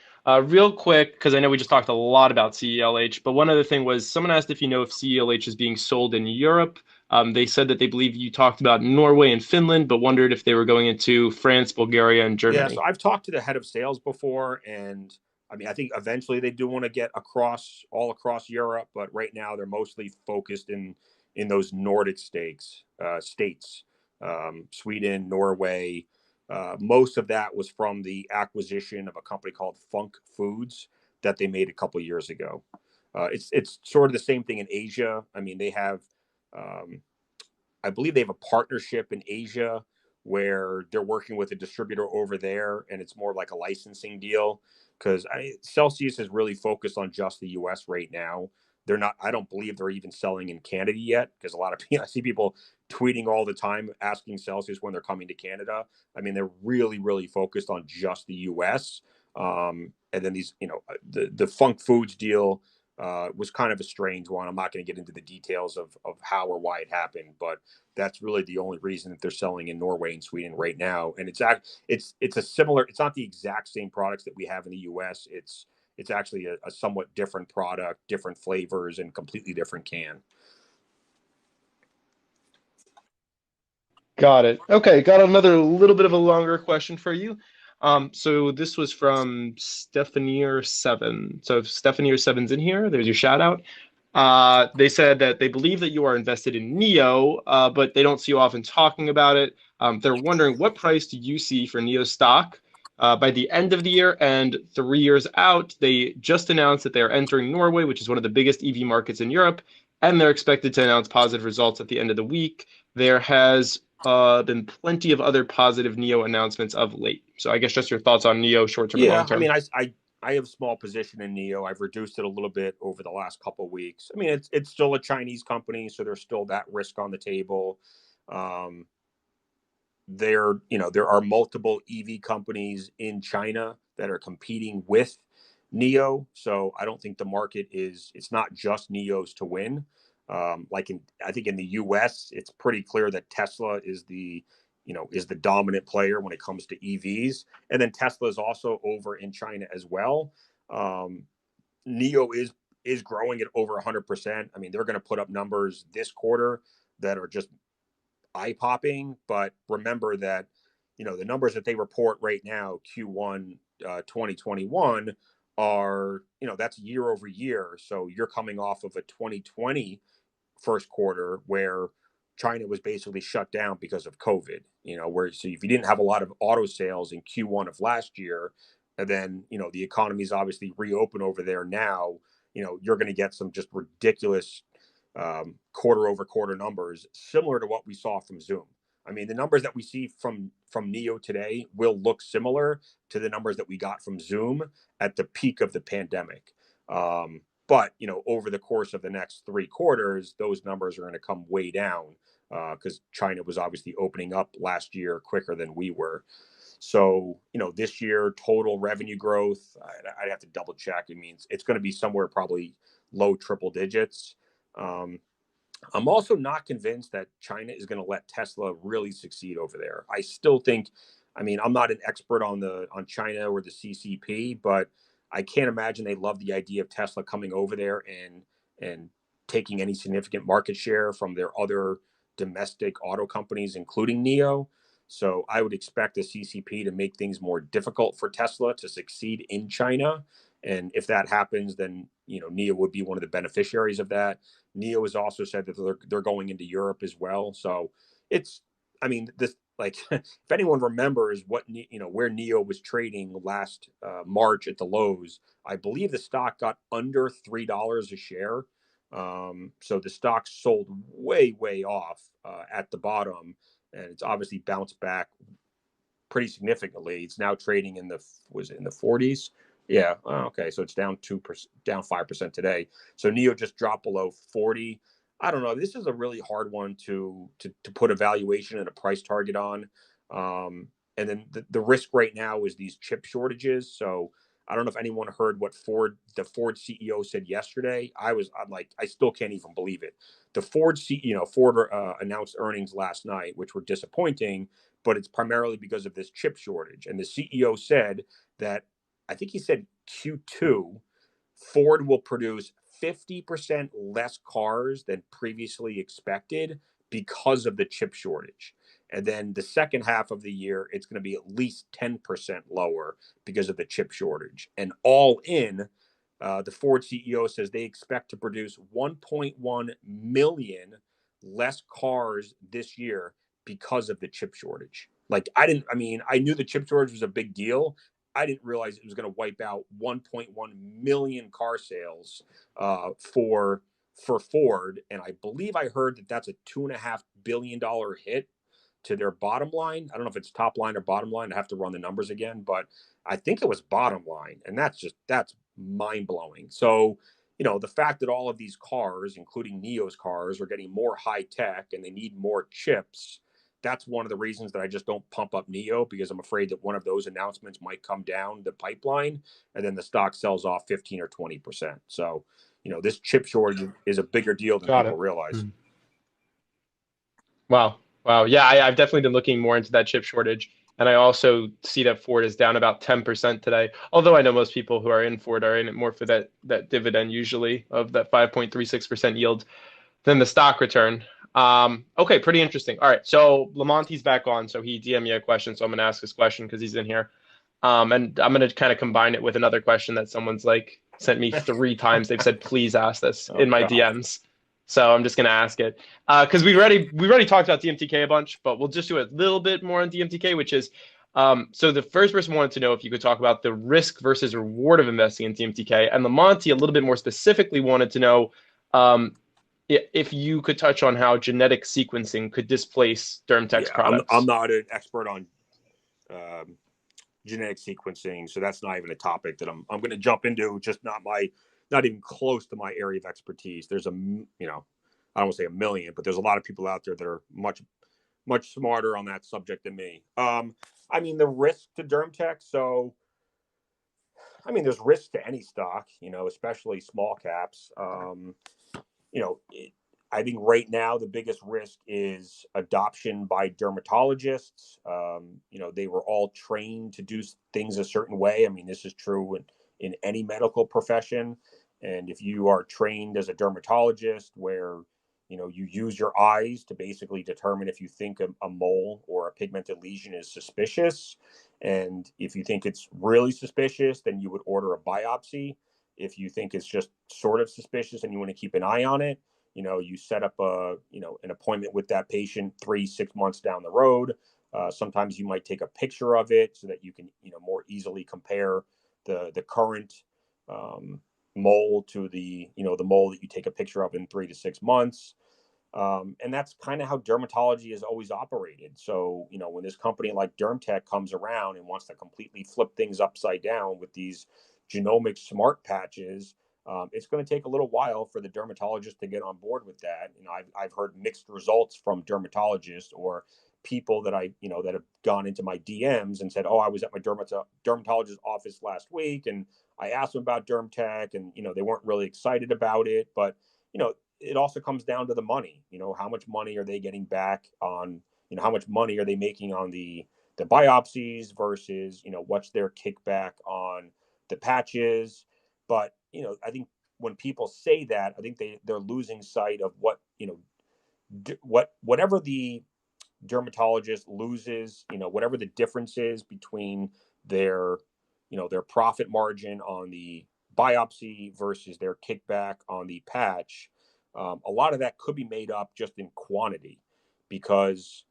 Real quick, because I know we just talked a lot about CELH, but one other thing was someone asked if you know if CELH is being sold in Europe. They said that they believe you talked about Norway and Finland, but wondered if they were going into France, Bulgaria, and Yeah, so Germany. I've talked to the head of sales before, and I mean, I think eventually they do want to get all across Europe, but right now they're mostly focused in those Nordic states, Sweden, Norway. Most of that was from the acquisition of a company called Funk Foods that they made a couple years ago. It's sort of the same thing in Asia. I mean, um, I believe they have a partnership in Asia where they're working with a distributor over there, and it's more like a licensing deal because Celsius is really focused on just the U.S. right now. They're not. I don't believe they're even selling in Canada yet because a lot of people I see people tweeting all the time asking Celsius when they're coming to Canada. I mean, they're really, really focused on just the U.S. And then the Funk Foods deal was kind of a strange one. I'm not going to get into the details of how or why it happened, but that's really the only reason that they're selling in Norway and Sweden right now. And it's a similar. It's not the exact same products that we have in the U.S. It's actually a somewhat different product, different flavors, and completely different can. Got it. Okay, got another little bit of a longer question for you. So this was from Stephanier7. So if Stephanier7's in here, there's your shout out. They said that they believe that you are invested in Neo, but they don't see you often talking about it. They're wondering what price do you see for Neo stock by the end of the year and 3 years out? They just announced that they're entering Norway, which is one of the biggest EV markets in Europe, and they're expected to announce positive results at the end of the week. There has been plenty of other positive Neo announcements of late. So I guess just your thoughts on Neo short term and long Yeah, I term. mean, I have a small position in Neo. I've reduced it a little bit over the last couple of weeks. I mean, it's still a Chinese company, so there's still that risk on the table. Um, there are multiple EV companies in China that are competing with Neo. So I don't think the market it's not just Neos to win. I think in the US, it's pretty clear that Tesla is the dominant player when it comes to EVs. And then Tesla is also over in China as well. Um, Neo is growing at over 100%. I mean, they're going to put up numbers this quarter that are just eye popping. But remember that, the numbers that they report right now, Q1 2021, are, that's year over year. So you're coming off of a 2020 first quarter where China was basically shut down because of COVID, where so if you didn't have a lot of auto sales in Q1 of last year, and then, the economy's obviously reopened over there now, you're going to get some just ridiculous quarter over quarter numbers similar to what we saw from Zoom. I mean, the numbers that we see from Neo today will look similar to the numbers that we got from Zoom at the peak of the pandemic. But over the course of the next 3 quarters, those numbers are going to come way down because China was obviously opening up last year quicker than we were. So, this year, total revenue growth, I'd have to double check. It means it's going to be somewhere probably low triple digits. Um, I'm also not convinced that China is going to let Tesla really succeed over there. I still think, I mean, I'm not an expert on China or the CCP, but I can't imagine they love the idea of Tesla coming over there and taking any significant market share from their other domestic auto companies, including NIO. So I would expect the CCP to make things more difficult for Tesla to succeed in China. And if that happens, then NIO would be one of the beneficiaries of that. NIO has also said that they're going into Europe as well. So it's, I mean, this, like, if anyone remembers where NIO was trading last March at the lows, I believe the stock got under $3 a share. So the stock sold way off at the bottom, and it's obviously bounced back pretty significantly. It's now trading in the 40s. Yeah. Oh, okay. So it's down 2%, down 5% today. So NIO just dropped below 40. I don't know. This is a really hard one to put a valuation and a price target on. And then the risk right now is these chip shortages. So I don't know if anyone heard what the Ford CEO said yesterday. I'm like, I still can't even believe it. The Ford announced earnings last night, which were disappointing, but it's primarily because of this chip shortage. And the CEO said that, I think he said Q2, Ford will produce 50% less cars than previously expected because of the chip shortage. And then the second half of the year, it's going to be at least 10% lower because of the chip shortage. And all in, the Ford CEO says they expect to produce 1.1 million less cars this year because of the chip shortage. I knew the chip shortage was a big deal. I didn't realize it was going to wipe out 1.1 million car sales for Ford, and I believe I heard that that's a $2.5 billion hit to their bottom line. I don't know if it's top line or bottom line. I have to run the numbers again, but I think it was bottom line, and that's mind blowing. So, the fact that all of these cars, including NIO's cars, are getting more high tech and they need more chips, that's one of the reasons that I just don't pump up NIO, because I'm afraid that one of those announcements might come down the pipeline and then the stock sells off 15 or 20%. So, this chip shortage is a bigger deal than Got people it. realize. Hmm. Wow. Wow. Yeah, I've definitely been looking more into that chip shortage. And I also see that Ford is down about 10% today. Although I know most people who are in Ford are in it more for that dividend usually of that 5.36% yield than the stock return. Okay, pretty interesting. All right. So Lamonti's back on. So he DM'd me a question. So I'm gonna ask this question because he's in here. And I'm gonna kind of combine it with another question that someone's like sent me 3 times. They've said, please ask this Oh in my God. DMs. So I'm just gonna ask it because we already talked about DMTK a bunch, but we'll just do a little bit more on DMTK, which is so the first person wanted to know if you could talk about the risk versus reward of investing in DMTK, and Lamonti a little bit more specifically wanted to know um, if you could touch on how genetic sequencing could displace Dermtech's Yeah, I'm products. not an expert on um, genetic sequencing, so that's not even a topic that I'm going to jump into. Just not even close to my area of expertise. There's I don't want to say a million, but there's a lot of people out there that are much smarter on that subject than me. I mean, the risk to Dermtech. So, I mean, there's risk to any stock, especially small caps. You know, I think right now the biggest risk is adoption by dermatologists. They were all trained to do things a certain way. I mean, this is true in any medical profession. And if you are trained as a dermatologist, where you use your eyes to basically determine if you think a mole or a pigmented lesion is suspicious, and if you think it's really suspicious, then you would order a biopsy. If you think it's just sort of suspicious and you want to keep an eye on it, you set up an appointment with that patient 3 6 months down the road. Sometimes you might take a picture of it so that you can more easily compare the current um, mole to the mole that you take a picture of in 3 to 6 months. And that's kind of how dermatology has always operated. So, when this company like DermTech comes around and wants to completely flip things upside down with these genomic smart patches, it's going to take a little while for the dermatologist to get on board with that. I've heard mixed results from dermatologists, or people that that have gone into my DMs and said, "Oh, I was at my dermatologist's office last week, and I asked them about DermTech, and they weren't really excited about it." But it also comes down to the money. How much money are they getting back on? How much money are they making on the biopsies versus what's their kickback on the patches? But I think when people say that, I think they're losing sight of whatever the dermatologist loses, whatever the difference is between their, their profit margin on the biopsy versus their kickback on the patch. A lot of that could be made up just in quantity because,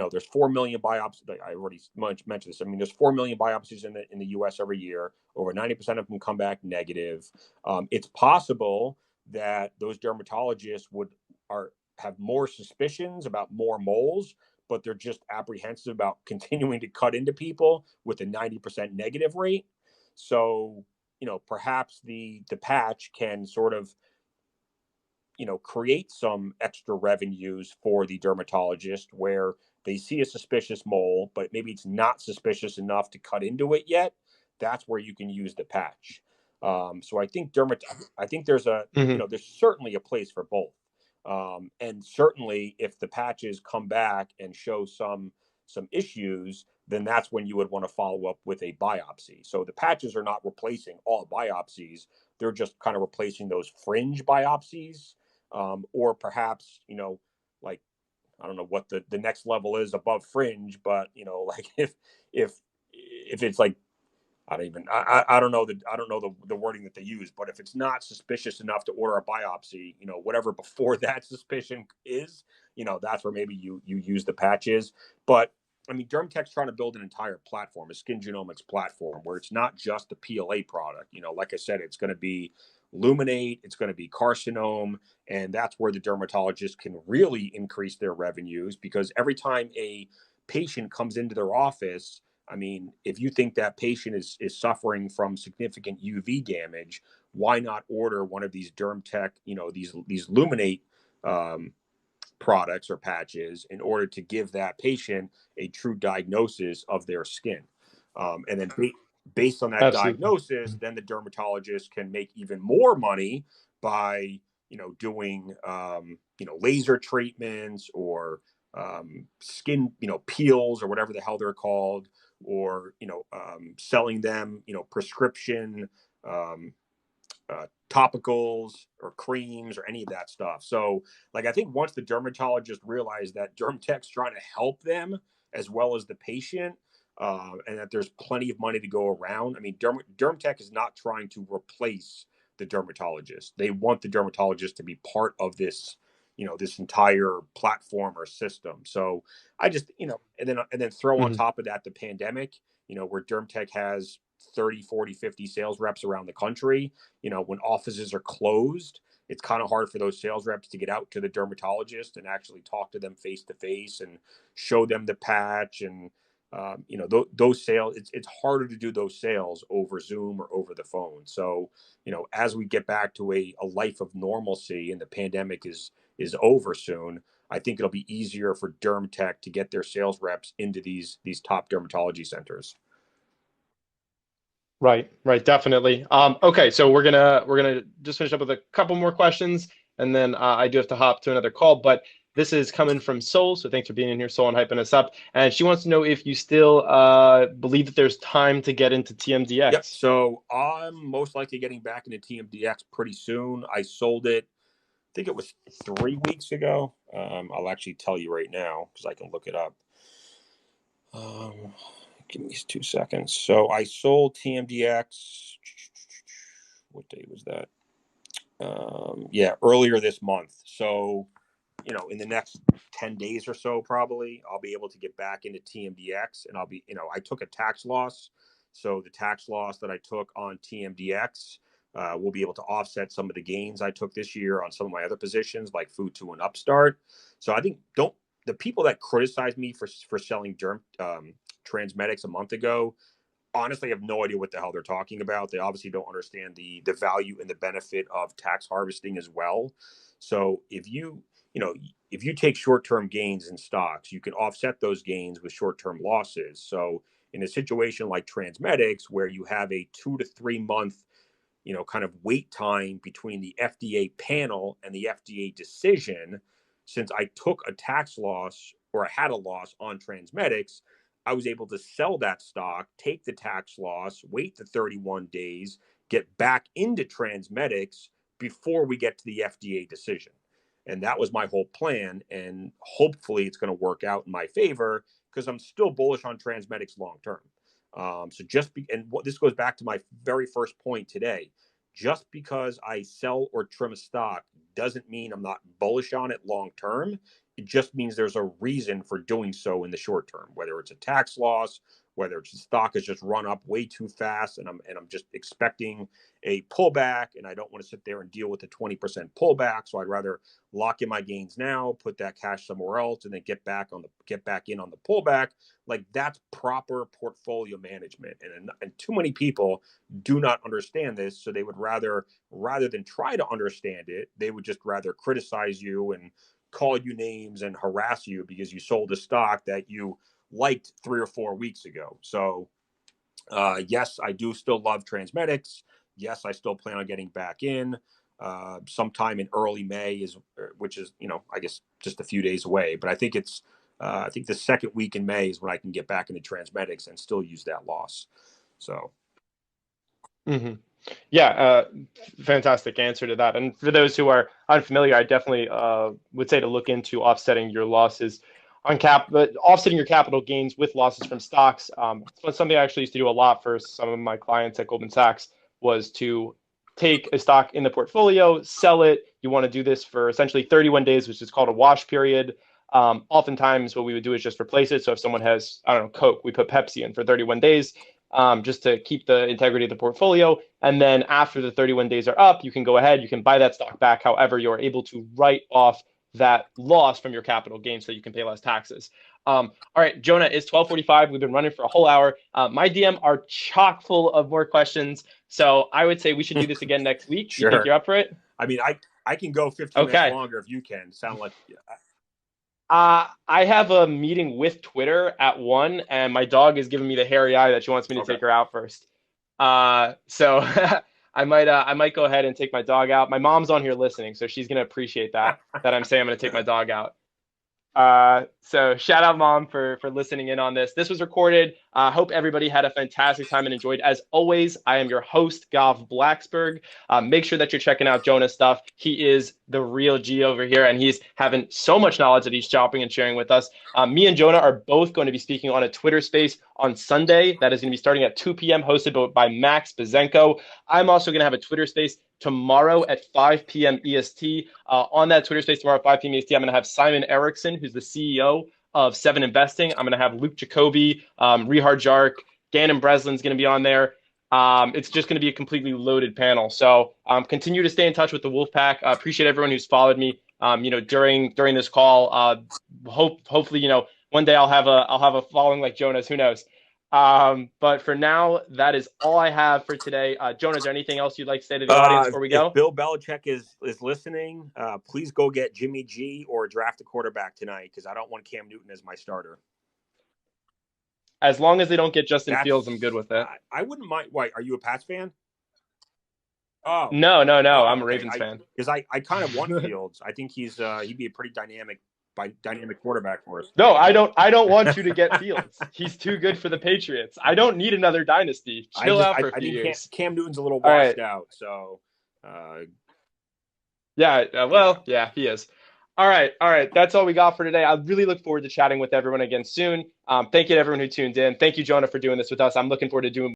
there's 4 million biopsies. I already mentioned this. I mean, there's 4 million biopsies in the U.S. every year. Over 90% of them come back negative. It's possible that those dermatologists have more suspicions about more moles, but they're just apprehensive about continuing to cut into people with a 90% negative rate. So, perhaps the patch can sort of, create some extra revenues for the dermatologist where they see a suspicious mole, but maybe it's not suspicious enough to cut into it yet. That's where you can use the patch. So I think I think Hmm. there's certainly a place for both. And certainly if the patches come back and show some issues, then that's when you would want to follow up with a biopsy. So the patches are not replacing all biopsies. They're just kind of replacing those fringe biopsies, or perhaps like I don't know what the next level is above fringe, but like if it's like I don't know the wording that they use, but if it's not suspicious enough to order a biopsy, whatever before that suspicion is, that's where maybe you use the patches. But I mean, DermTech's trying to build an entire platform, a skin genomics platform, where it's not just the PLA product. Like I said, it's going to be Luminate, it's going to be Carcinome, and that's where the dermatologists can really increase their revenues because every time a patient comes into their office, I mean, if you think that patient is suffering from significant UV damage, why not order one of these DermTech, these Luminate um, products or patches in order to give that patient a true diagnosis of their skin, and then based on that Absolutely. diagnosis, then the dermatologist can make even more money by doing laser treatments or skin peels or whatever the hell they're called, or selling them prescription um, topicals or creams or any of that stuff. So, like, I think once the dermatologist realized that DermTech's trying to help them as well as the patient, and that there's plenty of money to go around. I mean, DermTech is not trying to replace the dermatologist. They want the dermatologist to be part of this, this entire platform or system. So I just, and then throw on Hmm. top of that the pandemic, where DermTech has 30, 40, 50 sales reps around the country. When offices are closed, it's kind of hard for those sales reps to get out to the dermatologist and actually talk to them face to face and show them the patch. And those sales, it's harder to do those sales over Zoom or over the phone. So as we get back to a life of normalcy and the pandemic is over soon, I think it'll be easier for DermTech to get their sales reps into these top dermatology centers. Right, right, definitely. Okay, so we're gonna just finish up with a couple more questions, and then I do have to hop to another call. But this is coming from Soul, so thanks for being in here, Soul, and hyping us up. And she wants to know if you still believe that there's time to get into Yep. TMDX. So I'm most likely getting back into TMDX pretty soon. I sold it, I think it was 3 weeks ago. I'll actually tell you right now because I can look it up. Um, Give me 2 seconds. So I sold TMDX. What day was that? Yeah, earlier this month. So in the next 10 days or so, probably, I'll be able to get back into TMDX and I took a tax loss. So the tax loss that I took on TMDX will be able to offset some of the gains I took this year on some of my other positions like Food 2 and Upstart. So I think don't the people that criticize me for selling Transmedics a month ago honestly have no idea what the hell they're talking about. They obviously don't understand the value and the benefit of tax harvesting as well. So if you take short-term gains in stocks, you can offset those gains with short-term losses. So in a situation like Transmedics, where you have a 2 to 3 month kind of wait time between the FDA panel and the FDA decision, since I took a tax loss, or I had a loss on Transmedics, I was able to sell that stock, take the tax loss, wait the 31 days, get back into Transmedics before we get to the FDA decision. And that was my whole plan. And hopefully it's going to work out in my favor, because I'm still bullish on Transmedics long term. And what this goes back to my very first point today. Just because I sell or trim a stock doesn't mean I'm not bullish on it long term. It just means there's a reason for doing so in the short term, whether it's a tax loss, whether it's the stock has just run up way too fast, and I'm just expecting a pullback, and I don't want to sit there and deal with a 20% pullback. So I'd rather lock in my gains now, put that cash somewhere else, and then get back in on the pullback. Like, that's proper portfolio management. And too many people do not understand this, so they would rather than try to understand it, they would just rather criticize you and call you names and harass you because you sold a stock that you liked 3 or 4 weeks ago. So yes, I do still love Transmedics. Yes, I still plan on getting back in sometime in early May, which is, I guess just a few days away. But I think I think the second week in May is when I can get back into Transmedics and still use that loss. So. Mm-hmm. Yeah, fantastic answer to that. And for those who are unfamiliar, I definitely would say to look into offsetting your losses but offsetting your capital gains with losses from stocks. It's something I actually used to do a lot for some of my clients at Goldman Sachs, was to take a stock in the portfolio, sell it. You want to do this for essentially 31 days, which is called a wash period. Oftentimes what we would do is just replace it. So if someone has, I don't know, Coke, we put Pepsi in for 31 days. Just to keep the integrity of the portfolio. And then after the 31 days are up, you can go ahead, you can buy that stock back. However, you're able to write off that loss from your capital gain so you can pay less taxes. All right, Jonah, it's 12:45. We've been running for a whole hour. My DM are chock full of more questions. So I would say we should do this again next week. Sure. You think you're up for it? I mean, I can go 15 minutes longer if you can. Sound like. I have a meeting with Twitter at 1, and my dog is giving me the hairy eye that she wants me to take her out first. So I might go ahead and take my dog out. My mom's on here listening, so she's gonna appreciate that I'm saying I'm gonna take my dog out. So shout out, Mom, for listening in on this. This was recorded. Hope everybody had a fantastic time and enjoyed. As always, I am your host, Gav Blacksburg. Make sure that you're checking out Jonah's stuff. He is the real G over here, and he's having so much knowledge that he's dropping and sharing with us. Me and Jonah are both going to be speaking on a Twitter space on Sunday. That is going to be starting at 2 p.m., hosted by Max Bezenko. I'm also going to have a Twitter space tomorrow at 5 p.m. EST. On that Twitter space tomorrow at 5 p.m. EST, I'm going to have Simon Erickson, who's the CEO of Seven Investing. I'm going to have Luke Jacoby, Rihar Jark, Gannon Breslin's going to be on there. It's just going to be a completely loaded panel. So continue to stay in touch with the Wolfpack. Appreciate everyone who's followed me, during this call. Hopefully, one day I'll have a following like Jonah's. Who knows? But for now, that is all I have for today. Jonah, is there anything else you'd like to say to the audience before we go? If Bill Belichick is listening, please go get Jimmy G or draft a quarterback tonight, because I don't want Cam Newton as my starter. As long as they don't get Justin Fields, I'm good with it. I wouldn't mind. Why, are you a Pats fan? Oh, no. Oh, I'm a Ravens fan. Because I kind of want Fields. I think he'd be a pretty dynamic quarterback for us. No, I don't want you to get Fields. He's too good for the Patriots. I don't need another dynasty. Chill out for a few years. Cam Newton's a little washed out, so. Yeah, he is. All right. That's all we got for today. I really look forward to chatting with everyone again soon. Thank you to everyone who tuned in. Thank you, Jonah, for doing this with us. I'm looking forward to doing